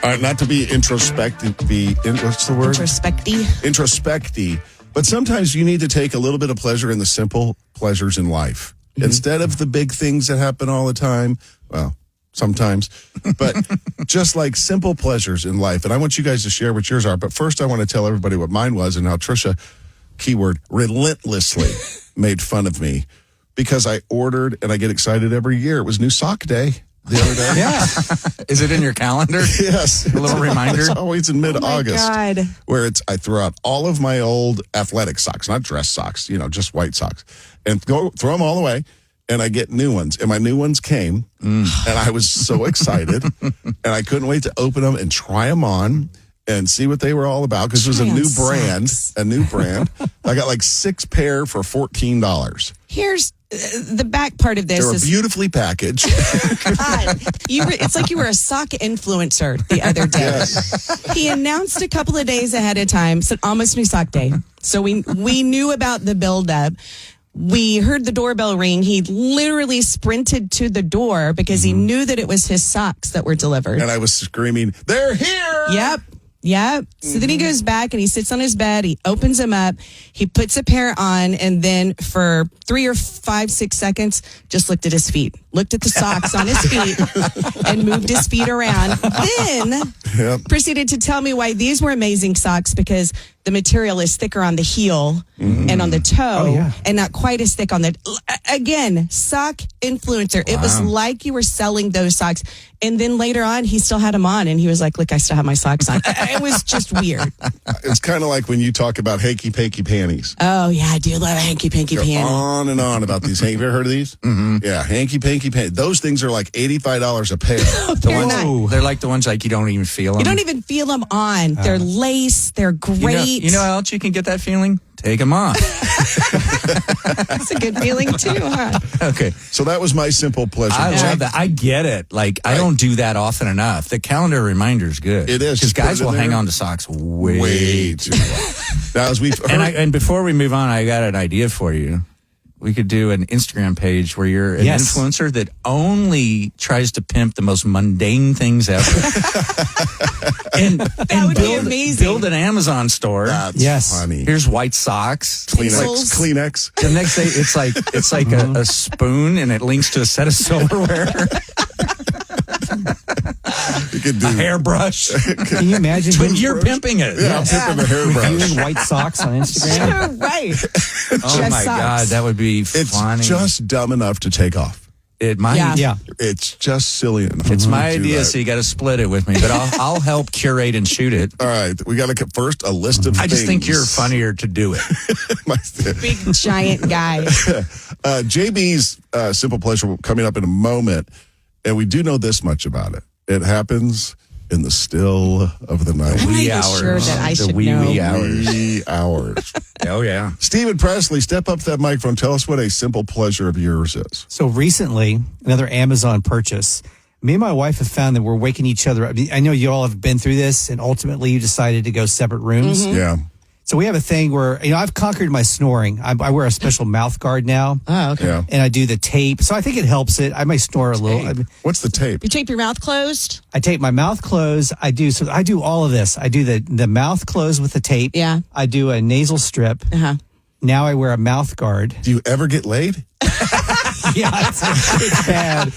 Not to be introspective, what's the word? Introspective. But sometimes you need to take a little bit of pleasure in the simple pleasures in life. Mm-hmm. Instead of the big things that happen all the time. Well, sometimes. But just like simple pleasures in life. And I want you guys to share what yours are. But first, I want to tell everybody what mine was and how Trisha, keyword, relentlessly made fun of me because I ordered, and I get excited every year. It was new sock day the other day. Yeah. Is it in your calendar? Yes. A little reminder? It's always in mid-August. Oh, my God. Where I throw out all of my old athletic socks, not dress socks, just white socks, and throw them all away, and I get new ones. And my new ones came, and I was so excited, and I couldn't wait to open them and try them on and see what they were all about, because it was a new brand. I got like 6 pair for $14. Here's the back part of this. They were beautifully packaged. God, it's like you were a sock influencer the other day. Yes. He announced a couple of days ahead of time, said almost new sock day. So we knew about the buildup. We heard the doorbell ring. He literally sprinted to the door because he knew that it was his socks that were delivered. And I was screaming, "They're here!" Yep. So then he goes back and he sits on his bed. He opens them up. He puts a pair on, and then for 3 or 5, 6 seconds, just looked at his feet. Looked at the socks on his feet and moved his feet around. Then proceeded to tell me why these were amazing socks, because the material is thicker on the heel and on the toe and not quite as thick on the... Again, sock influencer. Wow. It was like you were selling those socks. And then later on, he still had them on, and he was like, look, I still have my socks on. It was just weird. It's kind of like when you talk about hanky-panky panties. Oh, yeah, I do love a hanky-panky panty. On and on about these. Have you ever heard of these? Mm-hmm. Yeah, hanky-panky panties. Those things are like $85 a pair. They're like the ones like you don't even feel them. You don't even feel them on. They're lace. They're great. You know how else you can get that feeling? Take them off. That's a good feeling too, huh? Okay. So that was my simple pleasure. I love that. I get it. Like, I don't do that often enough. The calendar reminder is good. It is. Because guys will hang on to socks way too long. Now, as we've heard, and before we move on, I got an idea for you. We could do an Instagram page where you're an influencer that only tries to pimp the most mundane things ever. and would be amazing. Build an Amazon store. That's funny. Here's white socks. Kleenex. The next day, it's like a spoon, and it links to a set of silverware. You could do a hairbrush. Can you imagine? When you're pimping it. Yeah, I'm pimping a hairbrush. Reviewing white socks on Instagram. Sure, right. Oh my God, that would be funny. It's just dumb enough to take off. It might. Yeah. It's just silly enough. It's my idea, so you got to split it with me. But I'll help curate and shoot it. All right, we got to first a list of. I just think you're funnier to do it. Big giant guy. JB's simple pleasure coming up in a moment, and we do know this much about it. It happens in the still of the night. Wee hours. Sure that I should know. Wee hours. Oh, yeah. Steven Presley, step up to that microphone. Tell us what a simple pleasure of yours is. So recently, another Amazon purchase. Me and my wife have found that we're waking each other up. I mean, I know you all have been through this, and ultimately you decided to go separate rooms. Mm-hmm. Yeah. So we have a thing where, I've conquered my snoring. I wear a special mouth guard now. Oh, okay. Yeah. And I do the tape. So I think it helps it. I might snore a little. What's the tape? You tape your mouth closed? I tape my mouth closed. I do all of this. I do the mouth closed with the tape. Yeah. I do a nasal strip. Uh-huh. Now I wear a mouth guard. Do you ever get laid? Yeah, it's bad.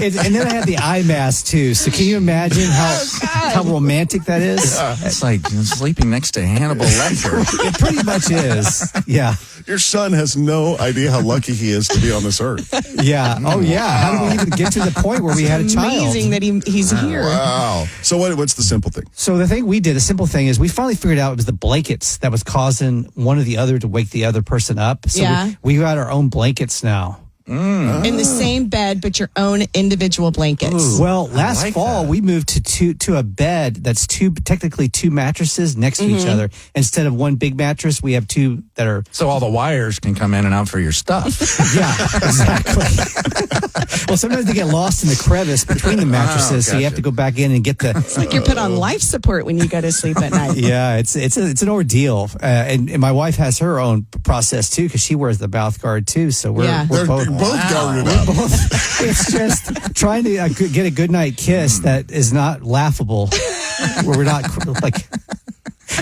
And then I have the eye mask, too. So can you imagine how romantic that is? It's like sleeping next to Hannibal Lecter. It pretty much is. Yeah. Your son has no idea how lucky he is to be on this earth. Yeah. Oh, yeah. How did we even get to the point where we had a child? Amazing that he's here. Wow. So what's the simple thing? So the thing we did, the simple thing is we finally figured out it was the blankets that was causing one or the other to wake the other person up. So we got our own blankets now. In the same bed, but your own individual blankets. Ooh, well, last fall we moved to a bed that's technically two mattresses next to each other. Instead of one big mattress, we have two that are. So all the wires can come in and out for your stuff. Yeah, exactly. Well, sometimes they get lost in the crevice between the mattresses, so you have to go back in and get the. It's like you're put on life support when you go to sleep at night. Yeah, it's an ordeal, and my wife has her own process too because she wears the mouth guard too. So we're both. You're both guarded up. It's just trying to get a good night kiss that is not laughable. Where we're not like.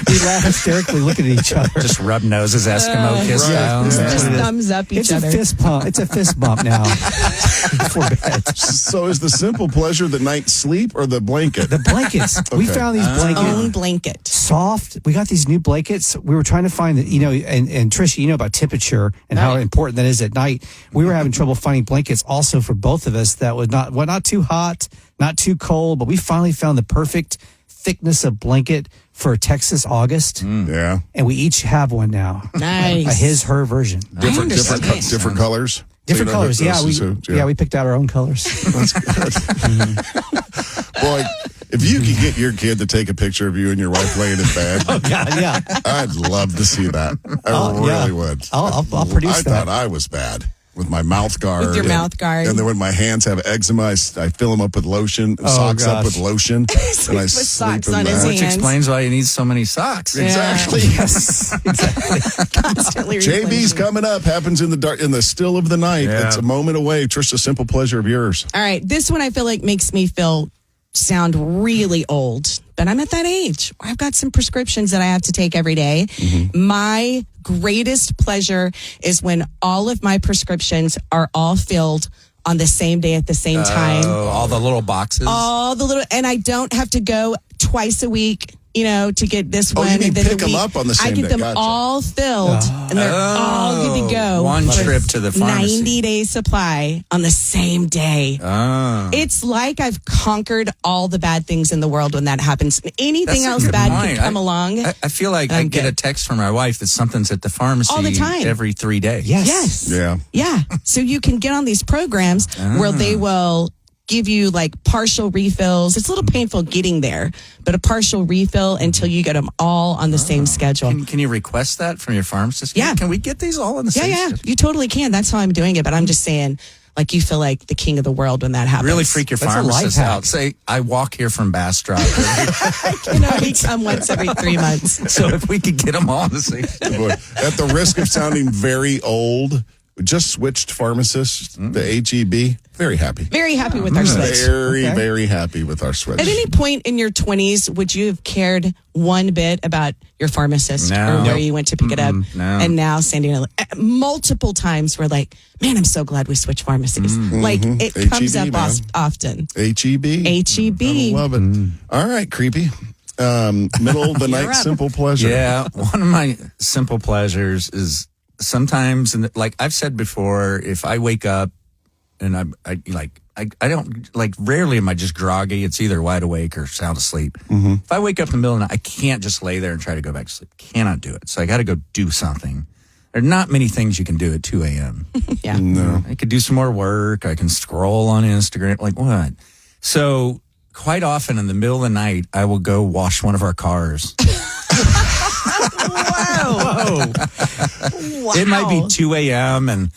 We laugh hysterically looking at each other. Just rub noses, Eskimo kiss style. Just thumbs up each other. It's a fist pump. It's a fist bump now before bed. So is the simple pleasure the night sleep or the blanket? The blankets. Okay. We found these blankets. Own blanket. Soft. We got these new blankets. We were trying to find, and Trisha, you know about temperature and how important that is at night. We were having trouble finding blankets also for both of us that was not too hot, not too cold, but we finally found the perfect thickness of blanket for Texas August. Yeah. And we each have one now. Nice. Her version. Different colors. Different colors. Yeah, we picked out our own colors. That's good. Boy, if you could get your kid to take a picture of you and your wife laying in bed, Oh God, yeah. I'd love to see that. I really would. I'll produce that. I thought I was bad with my mouth guard. With your mouth guard. And then when my hands have eczema, I fill them up with lotion, socks up with lotion, and I with sleep socks in on his that. Which hands. explains why you need so many socks. Exactly. Yes, exactly. Constantly JB's replenishing. coming up. Happens in the dark, in the still of the night. Yeah. It's a moment away. Trisha, simple pleasure of yours. All right. This one I feel like makes me sound really old, but I'm at that age where I've got some prescriptions that I have to take every day. My greatest pleasure is when all of my prescriptions are all filled on the same day at the same time. Oh, all the little boxes. And I don't have to go twice a week, to get this one. You mean and then pick the them week. up on the same I get day. them Gotcha. all filled, and they're all good to go. One for trip to the pharmacy. 90-day supply on the same day. Oh. It's like I've conquered all the bad things in the world when that happens. Anything That's a else good bad point. could come along. I feel like I'm I get good. a text from my wife that something's at the pharmacy All the time. every 3 days. Yes. Yes. Yeah. Yeah. So you can get on these programs where they will give you like partial refills. It's a little painful getting there, but a partial refill until you get them all on the same schedule. Can you request that from your pharmacist? Yeah. Can we get these all on the same schedule? You totally can. That's how I'm doing it. But I'm just saying, like, you feel like the king of the world when that happens. Really freak your That's a life pharmacist hack. out. Say, I walk here from Bastrop. I can only come once every 3 months. So if we could get them all on the same schedule. Boy, at the risk of sounding very old, we just switched pharmacists to HEB. Very happy. Very happy with our switch. Very happy with our switch. At any point in your 20s, would you have cared one bit about your pharmacist No. or where you went to pick it up? No. And now, Sandy, multiple times we're like, man, I'm so glad we switched pharmacies. Like, it comes HEB, up man. often. HEB. HEB. I love it. All right, creepy. Middle of the night, up. simple pleasure. Yeah, one of my simple pleasures is sometimes, and like I've said before, if I wake up and I don't like, rarely am I just groggy. It's either wide awake or sound asleep. If I wake up in the middle of the night, I can't just lay there and try to go back to sleep. Cannot do it. So I got to go do something. There are not many things you can do at 2 a.m. Yeah. No. I could do some more work. I can scroll on Instagram. Like what? So quite often in the middle of the night, I will go wash one of our cars. Wow. It might be 2 a.m. and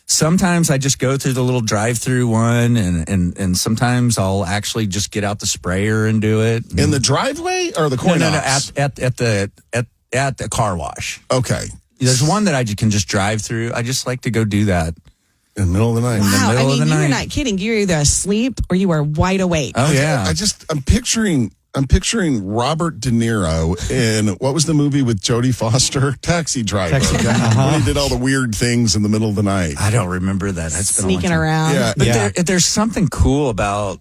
sometimes I just go through the little drive-through one, and sometimes I'll actually just get out the sprayer and do it. In the driveway or the coin No, ops? at the car wash. Okay. There's one that I can just drive through. I just like to go do that. In the middle of the night. Wow. middle of the you're night. not kidding. You're either asleep or you are wide awake. Oh yeah. I'm picturing Robert De Niro in, what was the movie with Jodie Foster? Taxi Driver. When he did all the weird things in the middle of the night. I don't remember that. That's been a long Sneaking time. around. Yeah. But there's something cool about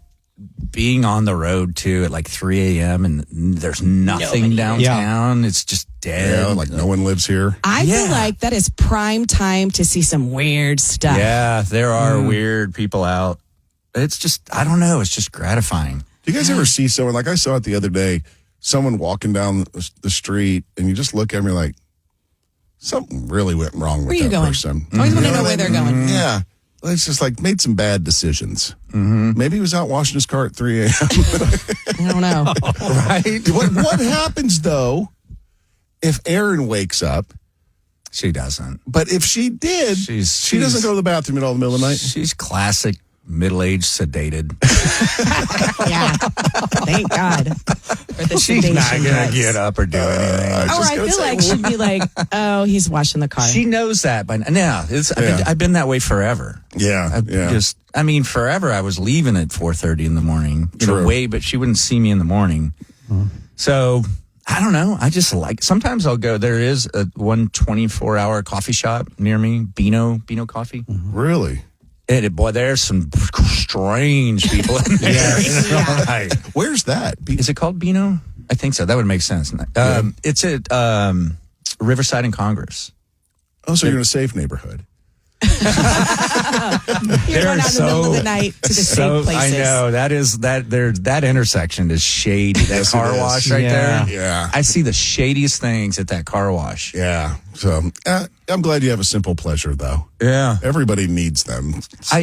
being on the road too at like 3 a.m. and there's nothing downtown. It's just dead. Yeah, like no one lives here. I feel like that is prime time to see some weird stuff. Yeah, there are weird people out. It's just, I don't know. It's just gratifying. Do you guys ever see someone, like I saw it the other day, someone walking down the street and you just look at them and you're like, something really went wrong with Where you that going? person. Always want to You know what where I they're mean? going. Yeah. It's just like made some bad decisions. Maybe he was out washing his car at 3 a.m. I don't know. Right? What happens, though, if Erin wakes up? She doesn't. But if she did, she doesn't go to the bathroom at all in the middle of the night? She's classic middle-aged sedated. Yeah. Thank God. For the She's not sedation going to drugs. get up or do anything. I feel like she'd be like, oh, he's washing the car. She knows that by now. I've been that way forever. Yeah. Forever I was leaving at 4:30 in the morning. True. But she wouldn't see me in the morning. So I don't know. I just sometimes I'll go. There is one 24-hour coffee shop near me, Beano Coffee. Really? Boy, there's some strange people in there. Where's that? Is it called Beano? I think so. That would make sense. It's at Riverside and Congress. Oh, so you're in a safe neighborhood. You're going out in the middle of the night to the safe places. I know that intersection is shady. That car wash right there. Yeah, I see the shadiest things at that car wash. Yeah, so I'm glad you have a simple pleasure, though. Yeah, everybody needs them. It's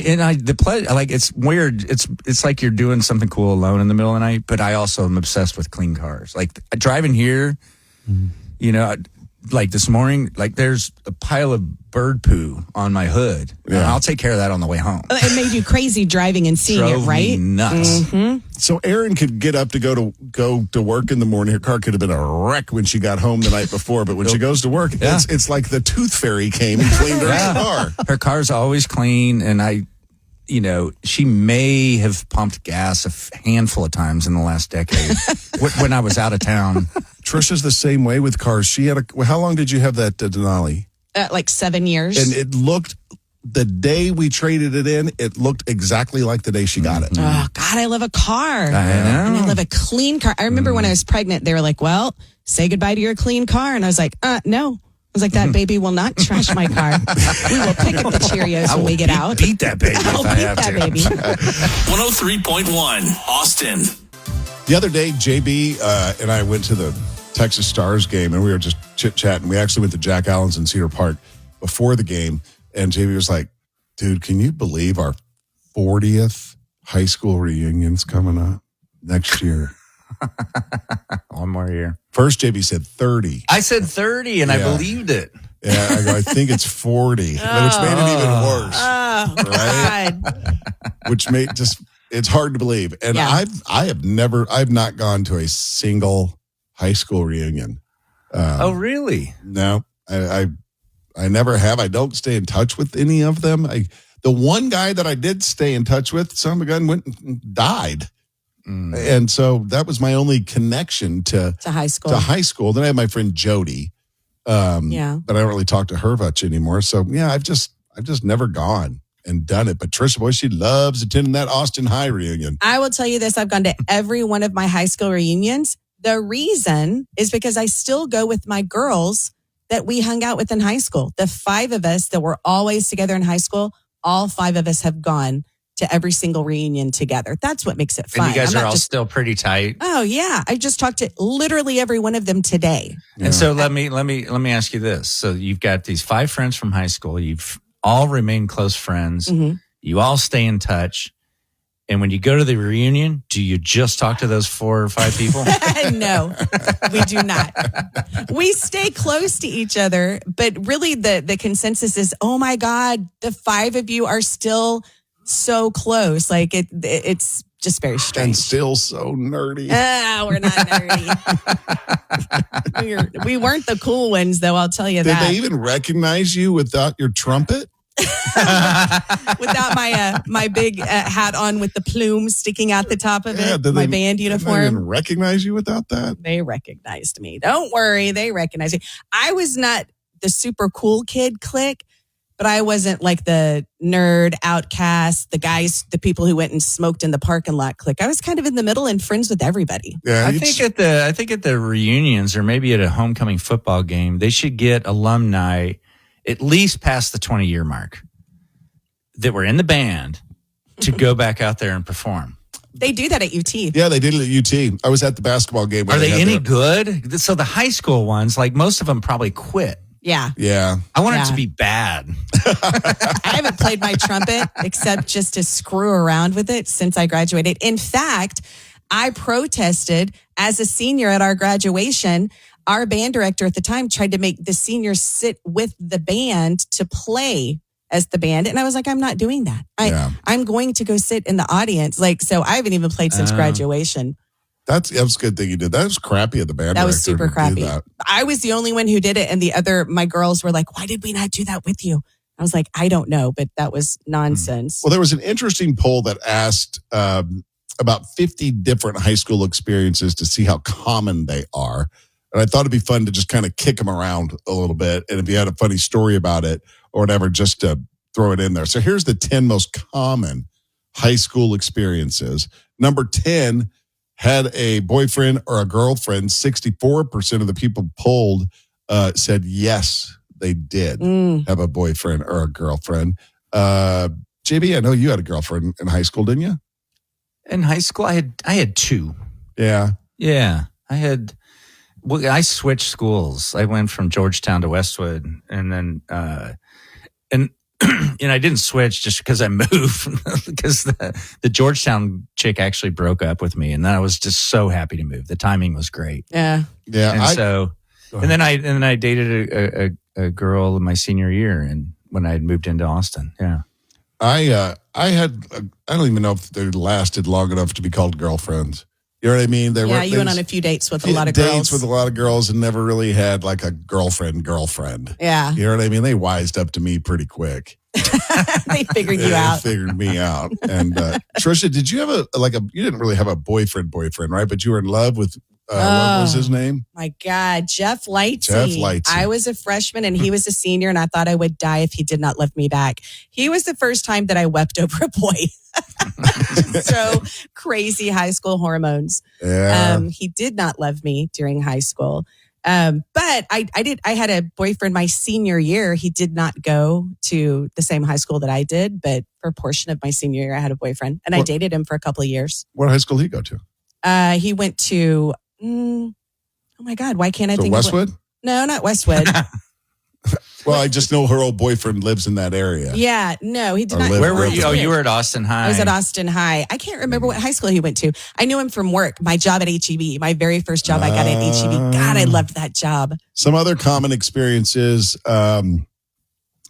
weird. It's like you're doing something cool alone in the middle of the night. But I also am obsessed with clean cars. Like driving here, like this morning, like there's a pile of bird poo on my hood. Yeah. I'll take care of that on the way home. It made you crazy driving and seeing Drove it, right? Me nuts. Mm-hmm. So Erin could get up to go to work in the morning. Her car could have been a wreck when she got home the night before, but when she goes to work, it's like the tooth fairy came and cleaned her car. Her car's always clean, and she may have pumped gas a handful of times in the last decade when I was out of town. Trisha's the same way with cars. She had how long did you have that Denali? Like 7 years. And it looked, the day we traded it in, it looked exactly like the day she got it. Oh, God, I love a car. I know. And I love a clean car. I remember when I was pregnant, they were like, well, say goodbye to your clean car. And I was like, no. I was like, that baby will not trash my car. We will pick up the Cheerios when we get out. Beat that baby I'll if I beat have that to. baby. 103.1 Austin. The other day, JB and I went to the Texas Stars game, and we were just chit-chatting. We actually went to Jack Allen's in Cedar Park before the game, and JB was like, dude, can you believe our 40th high school reunion's coming up next year? One more year. First, JB said 30. I said 30, and I believed it. Yeah, I go, I think it's 40, which made it even worse. Oh, right? God. Which made it's hard to believe. And I've not gone to a single high school reunion. Oh, really? No, I never have. I don't stay in touch with any of them. The one guy that I did stay in touch with, son of a gun, went and died. And so that was my only connection to high school. Then I have my friend Jody. But I don't really talk to her much anymore. So yeah, I've just never gone and done it. But Trisha, boy, she loves attending that Austin High reunion. I will tell you this. I've gone to every one of my high school reunions. The reason is because I still go with my girls that we hung out with in high school. The 5 of us that were always together in high school, all 5 of us have gone to every single reunion together. That's what makes it fun. And you guys are all still pretty tight. Oh yeah, I just talked to literally every one of them today. Yeah. And so let me ask you this. So you've got these 5 friends from high school. You've all remained close friends. Mm-hmm. You all stay in touch. And when you go to the reunion, do you just talk to those 4 or 5 people? No, we do not. We stay close to each other, but really the consensus is, oh my God, the 5 of you are still so close. Like it's just very strange. And still so nerdy. We're not nerdy. We weren't the cool ones, though, I'll tell you that. Did they even recognize you without your trumpet? Without my big hat on with the plume sticking out the top of it, my band uniform. Did they even recognize you without that? They recognized me. Don't worry, they recognized me. I was not the super cool kid clique, but I wasn't like the nerd outcast, the people who went and smoked in the parking lot clique. I was kind of in the middle and friends with everybody. Yeah, I think at the reunions or maybe at a homecoming football game, they should get alumni at least past the 20-year mark that were in the band to go back out there and perform. They do that at UT. Yeah, they did it at UT. I was at the basketball game. Are they any good? So the high school ones, like most of them probably quit. Yeah. Yeah. I want it to be bad. I haven't played my trumpet except just to screw around with it since I graduated. In fact, I protested as a senior at our graduation. Our band director at the time tried to make the seniors sit with the band to play as the band. And I was like, I'm not doing that. I'm going to go sit in the audience. So I haven't even played since graduation. That was a good thing you did. That was crappy of the band. That was director super to do crappy. that. I was the only one who did it. And my girls were like, why did we not do that with you? I was like, I don't know, but that was nonsense. Well, there was an interesting poll that asked about 50 different high school experiences to see how common they are. And I thought it'd be fun to just kind of kick them around a little bit. And if you had a funny story about it or whatever, just to throw it in there. So here's the 10 most common high school experiences. Number 10, had a boyfriend or a girlfriend. 64% of the people polled said yes, they did have a boyfriend or a girlfriend. JB, I know you had a girlfriend in high school, didn't you? In high school, I had two. Yeah. Yeah. I switched schools. I went from Georgetown to Westwood, and then I didn't switch just because I moved, because the Georgetown chick actually broke up with me, and then I was just so happy to move. The timing was great. Yeah. And and then I dated a girl in my senior year, and when I had moved into Austin. Yeah. I don't even know if they lasted long enough to be called girlfriends. You know what I mean? You went on a few dates with a lot of girls. Dates with a lot of girls and never really had like a girlfriend. Yeah. You know what I mean? They wised up to me pretty quick. They figured you out. They figured me out. And Trisha, did you have you didn't really have a boyfriend, right? But you were in love with, what was his name? My God, Jeff Lightsey. I was a freshman and he was a senior, and I thought I would die if he did not love me back. He was the first time that I wept over a boy. So crazy high school hormones. Yeah. He did not love me during high school. But I had a boyfriend my senior year. He did not go to the same high school that I did, but for a portion of my senior year, I had a boyfriend, and I dated him for a couple of years. What high school did he go to? He went to, oh my God, why can't I think Westwood? No, not Westwood. Well, I just know her old boyfriend lives in that area. Yeah, no, he did not. Where were you? Oh, you were at Austin High. I was at Austin High. I can't remember what high school he went to. I knew him from work. My job at HEB, my very first job I got at HEB. God, I loved that job. Some other common experiences. Went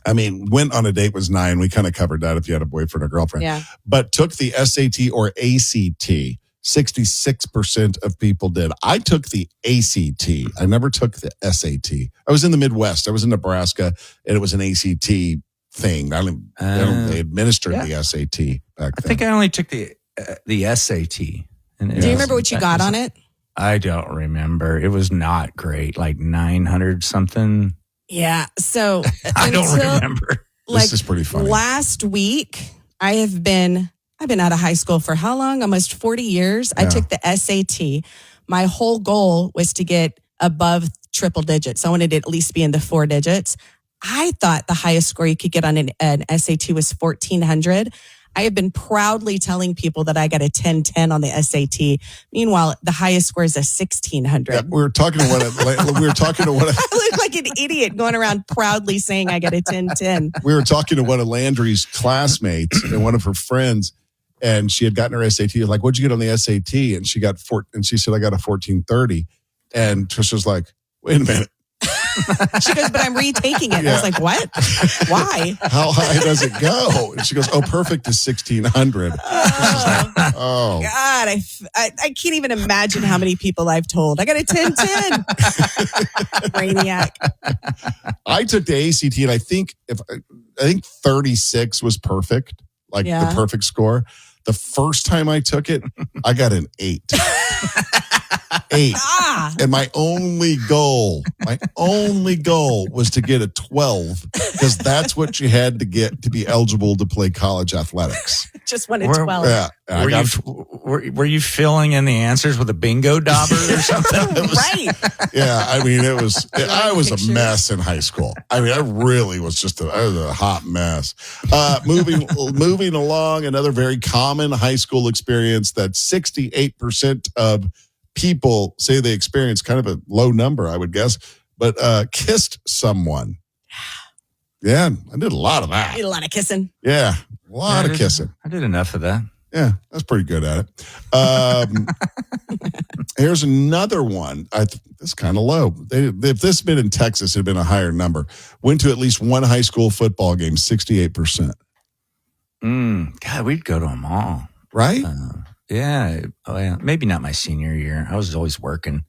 on a date was 9. We kind of covered that if you had a boyfriend or girlfriend. Yeah. But took the SAT or ACT. 66% of people did. I took the ACT. I never took the SAT. I was in the Midwest. I was in Nebraska, and it was an ACT thing. They administered the SAT back then. I think I only took the SAT. Do you remember what you got on it? I don't remember. It was not great, like 900 something. Yeah. So I don't remember. This is pretty funny. Last week, I've been out of high school for how long? Almost 40 years. Yeah. I took the SAT. My whole goal was to get above triple digits. I wanted to at least be in the 4 digits. I thought the highest score you could get on an SAT was 1,400. I have been proudly telling people that I got a 1010 on the SAT. Meanwhile, the highest score is a 1,600. Yeah, we were talking to one. I look like an idiot going around proudly saying I got a 1010. We were talking to one of Landry's classmates and one of her friends, and she had gotten her SAT. Like, what'd you get on the SAT? And she got and she said, I got a 1430. And Trisha's like, wait a minute. She goes, but I'm retaking it. Yeah. I was like, what? Why? How high does it go? And she goes, perfect is 1,600. Oh, God. I can't even imagine how many people I've told. I got a 1010. Brainiac. I took the ACT, and I think 36 was perfect, the perfect score. The first time I took it, I got an 8. 8. And my only goal was to get a 12, because that's what you had to get to be eligible to play college athletics. Just wanted 12. Yeah. Were you filling in the answers with a bingo dauber or something? Right. Yeah. I mean, I was a mess in high school. I mean, I really was I was a hot mess. Moving along, another very common high school experience that 68% of people say they experienced, kind of a low number, I would guess, but kissed someone. Yeah, I did a lot of that. I did a lot of kissing. Yeah, a lot of kissing. I did enough of that. Yeah, I was pretty good at it. Here's another one. It's kind of low. If this had been in Texas, it had been a higher number. Went to at least one high school football game, 68%. God, we'd go to them all. Right? Yeah. Oh, yeah. Maybe not my senior year. I was always working.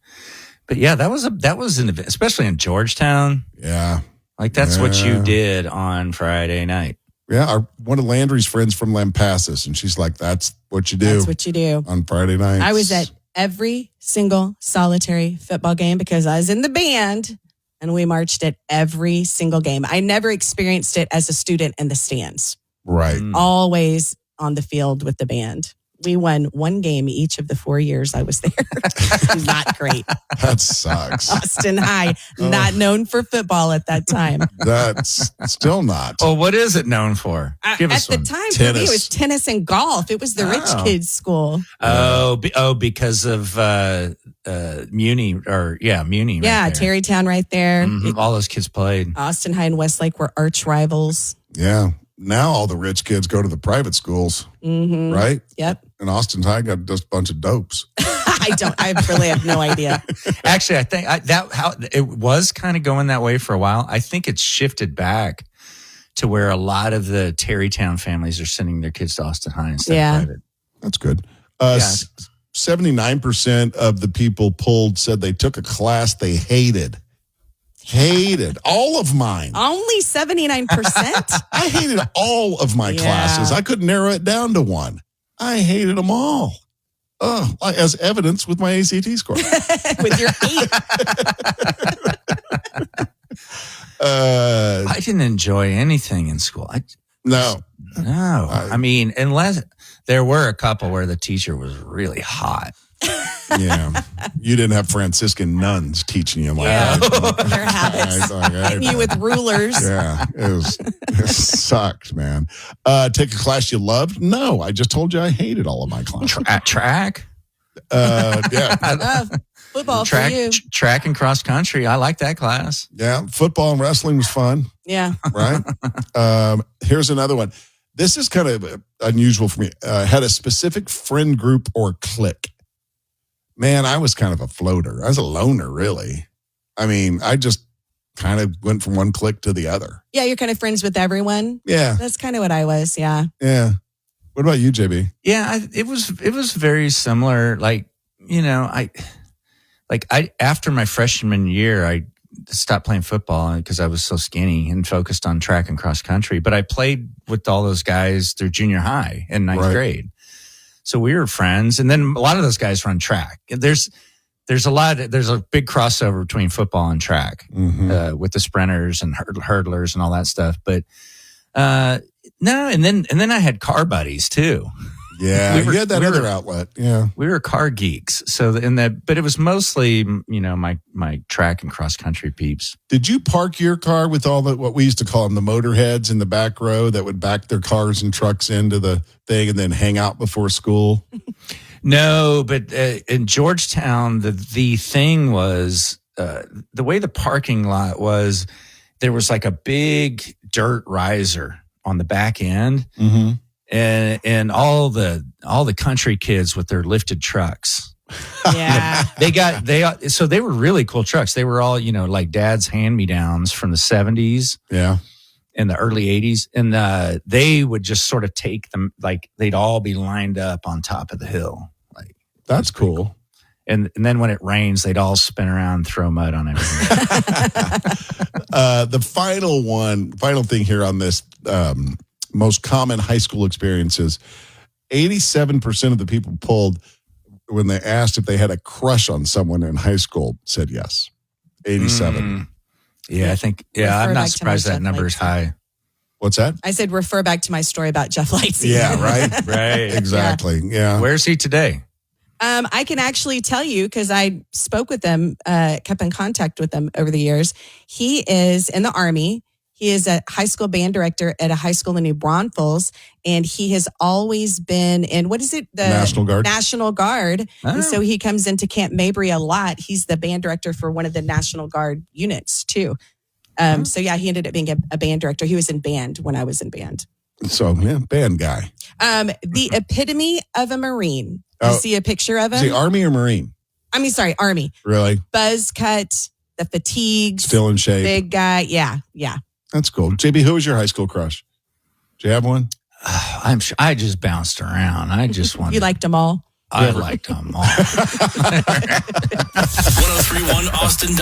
But yeah, that was an event, especially in Georgetown. Yeah. Like that's what you did on Friday night. Yeah. One of Landry's friends from Lampasas, and she's like, that's what you do. That's what you do. On Friday nights. I was at every single solitary football game because I was in the band and we marched at every single game. I never experienced it as a student in the stands. Right. Always on the field with the band. We won one game each of the 4 years I was there. Not great. That sucks. Austin High, not known for football at that time. That's still not. Oh, what is it known for? Give us at one. the time, Tennis. for me, it was tennis and golf. It was the rich kids' school. Because of Muni Muni. Yeah, right there. Tarrytown right there. Mhm. All those kids played. Austin High and Westlake were arch rivals. Yeah. Now all the rich kids go to the private schools, right? Yep. And Austin High got just a bunch of dopes. I really have no idea. Actually, I think how it was kind of going that way for a while. I think it's shifted back to where a lot of the Tarrytown families are sending their kids to Austin High instead of private. That's good. 79% of the people polled said they took a class they hated. Hated all of mine. Only 79%? I hated all of my classes. I couldn't narrow it down to one. I hated them all. As evidence with my ACT score. With your 8. I didn't enjoy anything in school. No. I mean, unless there were a couple where the teacher was really hot. Yeah. You didn't have Franciscan nuns teaching you like that. Their habits. Hitting you with rulers. Yeah. It sucked, man. Take a class you loved? No. I just told you I hated all of my classes. Track? Yeah. Football for you. Track and cross country. I like that class. Yeah. Football and wrestling was fun. Yeah. Right? Here's another one. This is kind of unusual for me. Had a specific friend group or clique. Man, I was kind of a floater. I was a loner, really. I mean, I just kind of went from one clique to the other. Yeah, you're kind of friends with everyone. Yeah. That's kind of what I was, yeah. Yeah. What about you, JB? Yeah, it was very similar. Like, after my freshman year, I stopped playing football because I was so skinny and focused on track and cross country. But I played with all those guys through junior high and ninth grade. So we were friends. And then a lot of those guys run track. There's a big crossover between football and track with the sprinters and hurdlers and all that stuff. But no, and then I had car buddies too. Yeah, you had that other outlet. Yeah, we were car geeks. So but it was mostly my track and cross country peeps. Did you park your car with all the what we used to call them the motorheads in the back row that would back their cars and trucks into the thing and then hang out before school? No, but in Georgetown, the thing was the way the parking lot was. There was like a big dirt riser on the back end. Mm-hmm. And all the country kids with their lifted trucks. Yeah. So they were really cool trucks. They were all, like dad's hand-me-downs from the 70s. Yeah. And the early 80s. And they would just sort of take them, like they'd all be lined up on top of the hill. Like that's cool. And then when it rains, they'd all spin around and throw mud on everything. The final thing here on this most common high school experiences, 87% of the people polled when they asked if they had a crush on someone in high school said yes. 87. Yeah, I think, I'm not surprised that number is high. What's that? I said refer back to my story about Jeff Lightsey. Yeah, right? Right. Exactly. Yeah. Where's he today? I can actually tell you because I spoke with them, kept in contact with them over the years. He is in the Army. He is a high school band director at a high school in New Braunfels, and he has always been in, what is it? The National Guard. National Guard. Oh. And so he comes into Camp Mabry a lot. He's the band director for one of the National Guard units, too. So, yeah, he ended up being a band director. He was in band when I was in band. So, yeah, band guy. The epitome of a Marine. You see a picture of him? Is he Army or Marine? Sorry, Army. Really? Buzz cut, the fatigues. Still in shape. Big guy. Yeah. That's cool. JB, who was your high school crush? Do you have one? I'm sure I just bounced around. I just wanted. You liked them all? I liked them all. 1031 Austin.